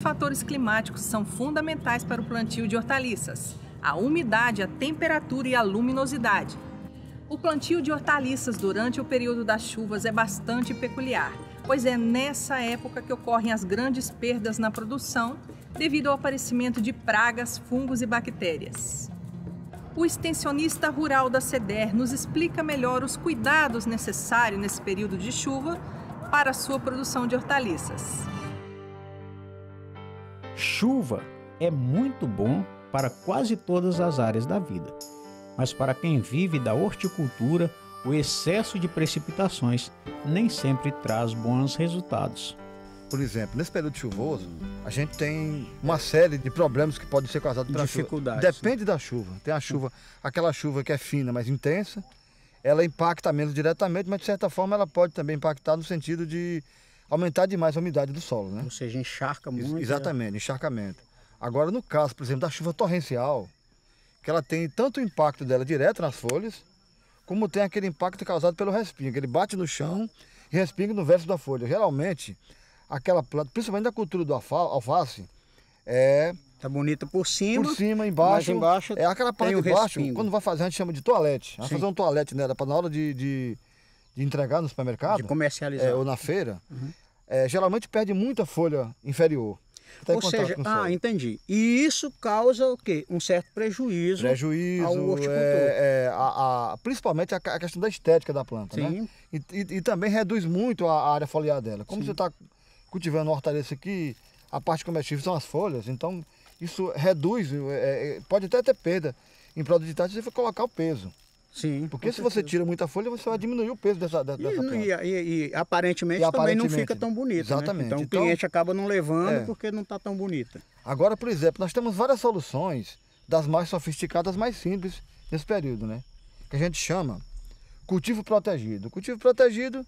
Fatores climáticos são fundamentais para o plantio de hortaliças: a umidade, a temperatura e a luminosidade. O plantio de hortaliças durante o período das chuvas é bastante peculiar, pois é nessa época que ocorrem as grandes perdas na produção devido ao aparecimento de pragas, fungos e bactérias. O extensionista rural da CEDER nos explica melhor os cuidados necessários nesse período de chuva para a sua produção de hortaliças. Chuva é muito bom para quase todas as áreas da vida, mas para quem vive da horticultura, o excesso de precipitações nem sempre traz bons resultados. Por exemplo, nesse período chuvoso, a gente tem uma série de problemas que podem ser causados pela Dificuldades. chuva. Depende da chuva. Tem a chuva, aquela chuva que é fina, mas intensa, ela impacta menos diretamente, mas de certa forma ela pode também impactar no sentido de aumentar demais a umidade do solo, né? Ou seja, encharca muito. Exatamente, encharcamento. Agora, no caso, por exemplo, da chuva torrencial, que ela tem tanto o impacto dela direto nas folhas, como tem aquele impacto causado pelo respingo, que ele bate no chão e respinga no verso da folha. Geralmente, aquela planta, principalmente da cultura do alface, Tá bonita por cima, embaixo, mas embaixo é aquela parte tem o de baixo, respingo. quando vai fazer, a gente chama de toalete. Vai Sim. fazer um toalete nela, para na hora de entregar no supermercado, de comercializar. ou na feira, geralmente perde muita folha inferior. Tá em Ou contato seja, com o solo. entendi. E isso causa o quê? Um certo prejuízo ao horticultor. Principalmente a questão da estética da planta, Sim. né? E também reduz muito a área foliar dela. Como você está cultivando uma hortaliça aqui, a parte comestível são as folhas, então isso reduz, pode até ter perda em produtividade se você for colocar o peso. Sim, Porque se você tira muita folha, você vai diminuir o peso dessa planta. E aparentemente também não fica tão bonita. Exatamente. Né? Então o cliente acaba não levando porque não está tão bonita. Agora, por exemplo, nós temos várias soluções, das mais sofisticadas, mais simples, nesse período, né? Que a gente chama cultivo protegido. O cultivo protegido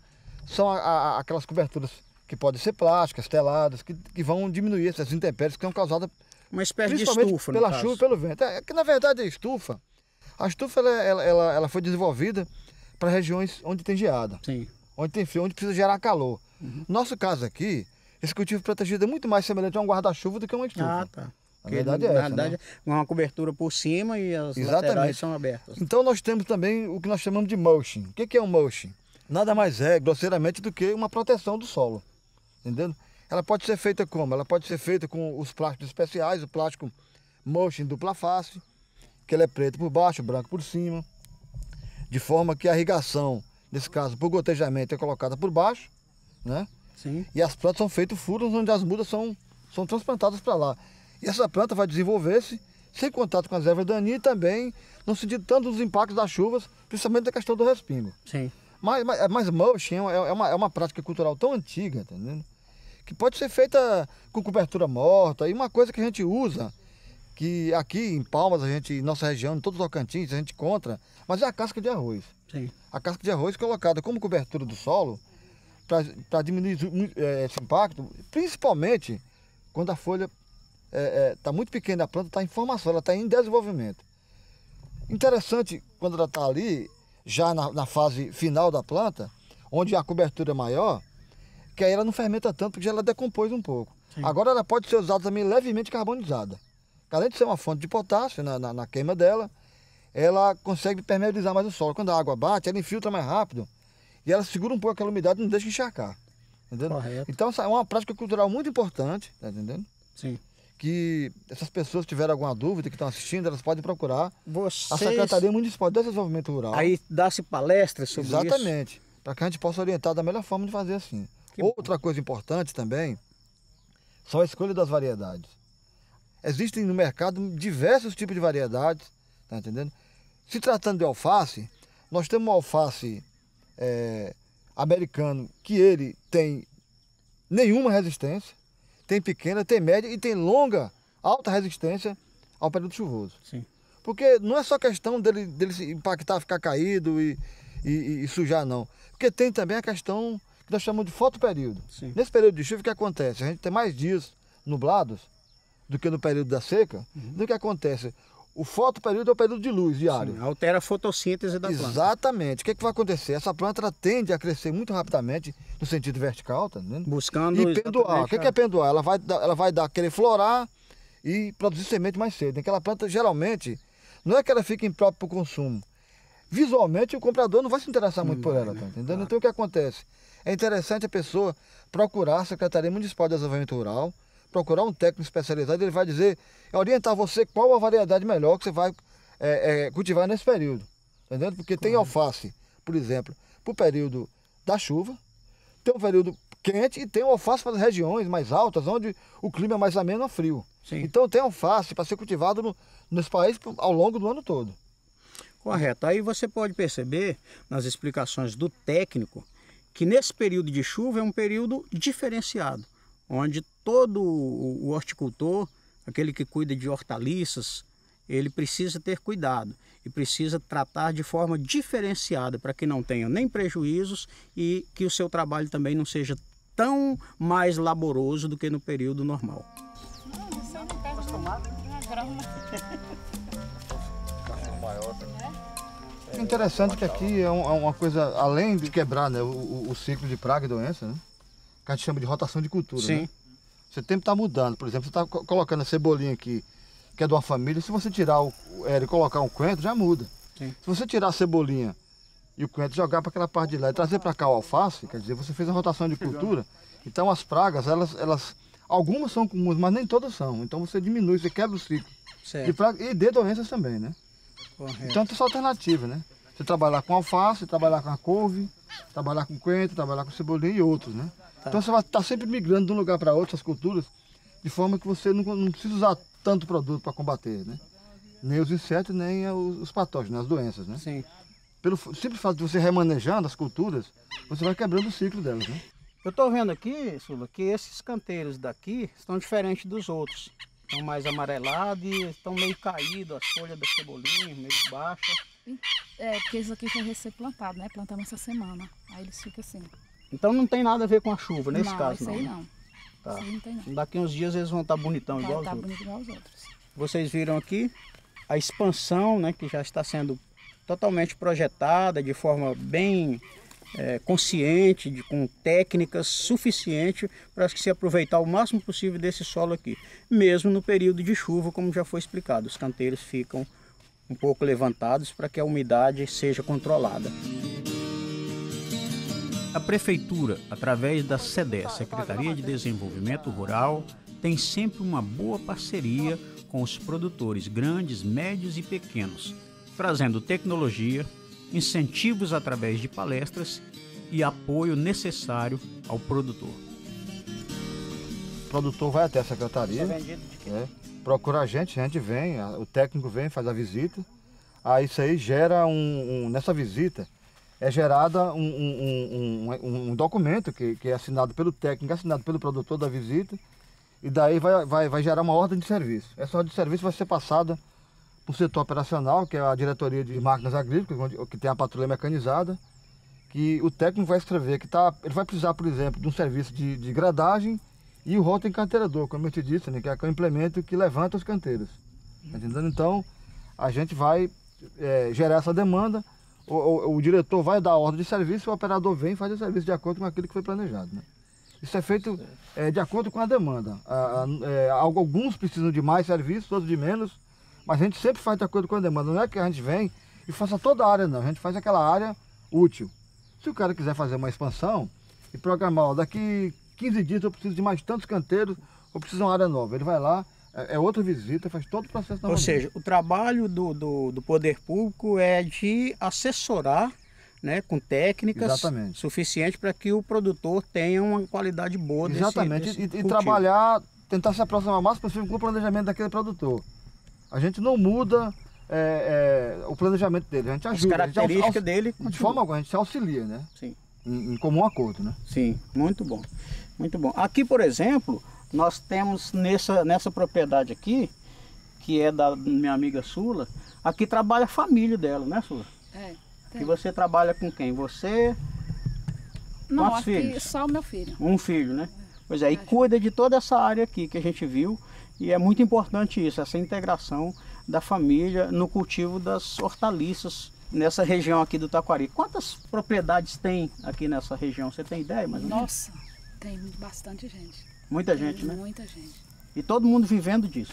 são aquelas coberturas que podem ser plásticas, teladas, que vão diminuir essas intempéries que são causadas Uma espécie de principalmente estufa, pela chuva e pelo vento. Que na verdade é estufa. A estufa ela foi desenvolvida para regiões onde tem geada, Sim. onde tem frio, onde precisa gerar calor. No nosso caso aqui, esse cultivo protegido é muito mais semelhante a um guarda-chuva do que uma estufa. Ah, tá. A verdade é essa, né? Uma cobertura por cima e as laterais são abertas. Então nós temos também o que nós chamamos de mulching. O que é um mulching? Nada mais é, grosseiramente, do que uma proteção do solo. Entendeu? Ela pode ser feita como? Ela pode ser feita com os plásticos especiais, o plástico mulching dupla face, que ele é preto por baixo, branco por cima, de forma que a irrigação, nesse caso, por gotejamento, é colocada por baixo, né? Sim. E as plantas são feitas furos onde as mudas são transplantadas para lá. E essa planta vai desenvolver-se sem contato com as ervas daninhas e também não sentindo tanto dos impactos das chuvas, principalmente da questão do respingo. Sim. Mas mulching é uma prática cultural tão antiga, tá entendendo? Que pode ser feita com cobertura morta, e uma coisa que a gente usa, que aqui em Palmas, em nossa região, em todos os Tocantins, a gente encontra, mas é a casca de arroz. Sim. A casca de arroz colocada como cobertura do solo para diminuir esse impacto, principalmente quando a folha está muito pequena, a planta está em formação, ela está em desenvolvimento. Interessante quando ela está ali, já na fase final da planta, onde a cobertura é maior, que aí ela não fermenta tanto, porque já ela decompôs um pouco. Sim. Agora ela pode ser usada também levemente carbonizada. Além de ser uma fonte de potássio na queima dela, ela consegue permeabilizar mais o solo. Quando a água bate, ela infiltra mais rápido e ela segura um pouco aquela umidade e não deixa encharcar. Entendeu? Correto. Então essa é uma prática cultural muito importante, tá entendendo? Sim. Que essas pessoas que tiverem alguma dúvida, que estão assistindo, elas podem procurar a Vocês... Secretaria Municipal de Desenvolvimento Rural. Aí dá-se palestras sobre isso? Exatamente, para que a gente possa orientar da melhor forma de fazer assim. Outra coisa importante também são a escolha das variedades. Existem no mercado diversos tipos de variedades, tá entendendo? Se tratando de alface, nós temos um alface americano que ele tem nenhuma resistência, tem pequena, tem média e tem longa, alta resistência ao período chuvoso. Sim. Porque não é só questão dele se impactar, ficar caído e sujar, não. Porque tem também a questão que nós chamamos de fotoperíodo. Sim. Nesse período de chuva, o que acontece? A gente tem mais dias nublados do que no período da seca. Do que acontece? O fotoperíodo é o período de luz diário. Sim, altera a fotossíntese da planta. Exatamente. O que vai acontecer? Essa planta ela tende a crescer muito rapidamente no sentido vertical, tá entendendo? Buscando e penduar. O que é penduar? Ela vai querer florar e produzir semente mais cedo. Aquela planta, geralmente, não é que ela fique imprópria para o consumo. Visualmente, o comprador não vai se interessar muito por ela, tá entendendo? Claro. Então, o que acontece? É interessante a pessoa procurar a Secretaria Municipal de Desenvolvimento Rural, procurar um técnico especializado, ele vai dizer, orientar você qual a variedade melhor que você vai cultivar nesse período. Entendeu? Porque tem alface, por exemplo, para o período da chuva, tem um período quente e tem alface para as regiões mais altas, onde o clima é mais ameno a frio. Sim. Então tem alface para ser cultivado nesse país ao longo do ano todo. Correto. Aí você pode perceber nas explicações do técnico que nesse período de chuva é um período diferenciado, onde todo o horticultor, aquele que cuida de hortaliças, ele precisa ter cuidado e precisa tratar de forma diferenciada para que não tenha nem prejuízos e que o seu trabalho também não seja tão mais laboroso do que no período normal. Não, isso aí não perde uma grama. É interessante que aqui é uma coisa, além de quebrar, né, o ciclo de praga e doença, né, que a gente chama de rotação de cultura. Sim. Né? Você sempre está mudando. Por exemplo, você está colocando a cebolinha aqui, que é de uma família, se você tirar e colocar um coentro, já muda. Sim. Se você tirar a cebolinha e o coentro, jogar para aquela parte de lá e trazer para cá o alface, quer dizer, você fez a rotação de cultura, então as pragas, algumas são comuns, mas nem todas são. Então você diminui, você quebra o ciclo. De praga, e de doenças também, né? Correto. Então tem essa alternativa, né? Você trabalhar com alface, trabalhar com a couve, trabalhar com coentro, trabalhar com cebolinha e outros, né? Tá. Então você vai estar sempre migrando de um lugar para outro, as culturas, de forma que você não precisa usar tanto produto para combater, né? Nem os insetos, nem os patógenos, as doenças, né? Sim. Pelo simples fato de você remanejando as culturas, você vai quebrando o ciclo delas, né? Eu estou vendo aqui, Sula, que esses canteiros daqui estão diferentes dos outros. Estão mais amarelados e estão meio caídos, as folhas da cebolinha, meio baixas. É, porque isso aqui foi recém-plantado, né? Plantamos essa semana. Aí eles ficam assim. Então não tem nada a ver com a chuva nesse caso, não? Não, isso aí não. Tá. Isso aí não tem não. Daqui uns dias eles vão estar bonitão igual os outros. Bonito igual os outros. Vocês viram aqui a expansão, né, que já está sendo totalmente projetada de forma bem consciente, com técnicas suficientes para se aproveitar o máximo possível desse solo aqui. Mesmo no período de chuva, como já foi explicado, os canteiros ficam um pouco levantados para que a umidade seja controlada. A Prefeitura, através da SEDES, Secretaria de Desenvolvimento Rural, tem sempre uma boa parceria com os produtores grandes, médios e pequenos, trazendo tecnologia, incentivos através de palestras e apoio necessário ao produtor. O produtor vai até a secretaria, procura a gente vem, o técnico vem, faz a visita, aí isso aí gera nessa visita é gerada um documento que é assinado pelo técnico, assinado pelo produtor da visita, e daí vai gerar uma ordem de serviço. Essa ordem de serviço vai ser passada para o setor operacional, que é a diretoria de máquinas agrícolas, que tem a patrulha mecanizada, que o técnico vai escrever que ele vai precisar, por exemplo, de um serviço de gradagem e o rotoencanteirador, como eu te disse, né, que é o implemento que levanta os canteiros. Entendeu? Então, a gente vai gerar essa demanda, o diretor vai dar a ordem de serviço, o operador vem e faz o serviço de acordo com aquilo que foi planejado. Né? Isso é feito de acordo com a demanda. Alguns precisam de mais serviço, outros de menos, mas a gente sempre faz de acordo com a demanda. Não é que a gente vem e faça toda a área, não. A gente faz aquela área útil. Se o cara quiser fazer uma expansão e programar, daqui 15 dias eu preciso de mais tantos canteiros, ou preciso de uma área nova, ele vai lá, outra visita, faz todo o processo novamente. Ou seja, o trabalho do poder público é de assessorar, né, com técnicas suficientes para que o produtor tenha uma qualidade boa desse cultivo. E trabalhar, tentar se aproximar o máximo possível com o planejamento daquele produtor. A gente não muda o planejamento dele, a gente ajuda. As características dele. De forma alguma, a gente se auxilia, né? Sim. Em comum acordo, né? Sim, muito bom. Muito bom. Aqui, por exemplo, nós temos nessa propriedade aqui, que é da minha amiga Sula, aqui trabalha a família dela, né, Sula? E você trabalha com quem? Você? Não, quantos aqui filhos? só o meu filho. Um filho, né? Pois é, e cuida de toda essa área aqui que a gente viu, e é muito importante isso, essa integração da família no cultivo das hortaliças nessa região aqui do Taquari. Quantas propriedades tem aqui nessa região? Você tem ideia, mais ou menos? Nossa, tem bastante gente. Muita gente, né? Muita gente. E todo mundo vivendo disso?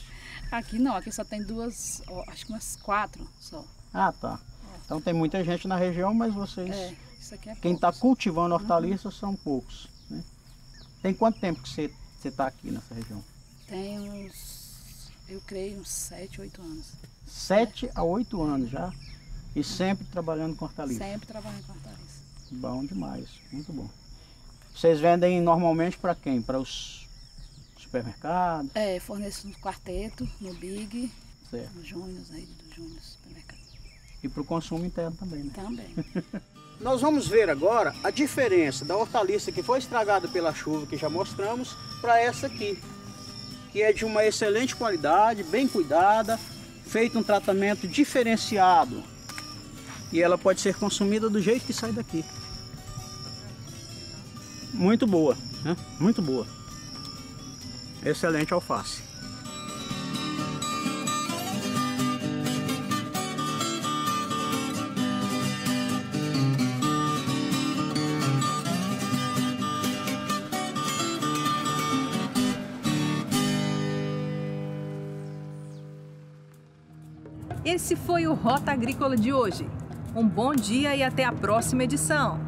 Aqui não, aqui só tem duas, ó, acho que umas 4 só. Ah, tá. Então tem muita gente na região, mas vocês... Isso aqui é quem está cultivando hortaliças são poucos, né? Tem quanto tempo que você está aqui nessa região? Tem uns, eu creio, uns 7, 8 anos. 7 a 8 anos já? E sempre trabalhando com hortaliças? Sempre trabalhando com hortaliças. Bom demais, muito bom. Vocês vendem normalmente para quem? Para os supermercados? Forneço no Quarteto, no Big, Certo. no Júniors, aí do Júniors Supermercado. E para o consumo interno também, né? Também. Nós vamos ver agora a diferença da hortaliça que foi estragada pela chuva, que já mostramos, para essa aqui, que é de uma excelente qualidade, bem cuidada, feito um tratamento diferenciado. E ela pode ser consumida do jeito que sai daqui. Muito boa, né? Muito boa. Excelente alface. Esse foi o Rota Agrícola de hoje. Um bom dia e até a próxima edição.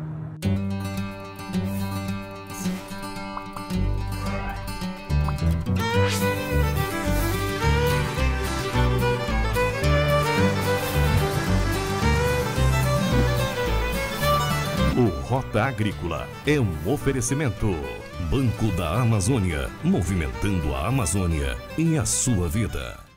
O Rota Agrícola é um oferecimento. Banco da Amazônia, movimentando a Amazônia e a sua vida.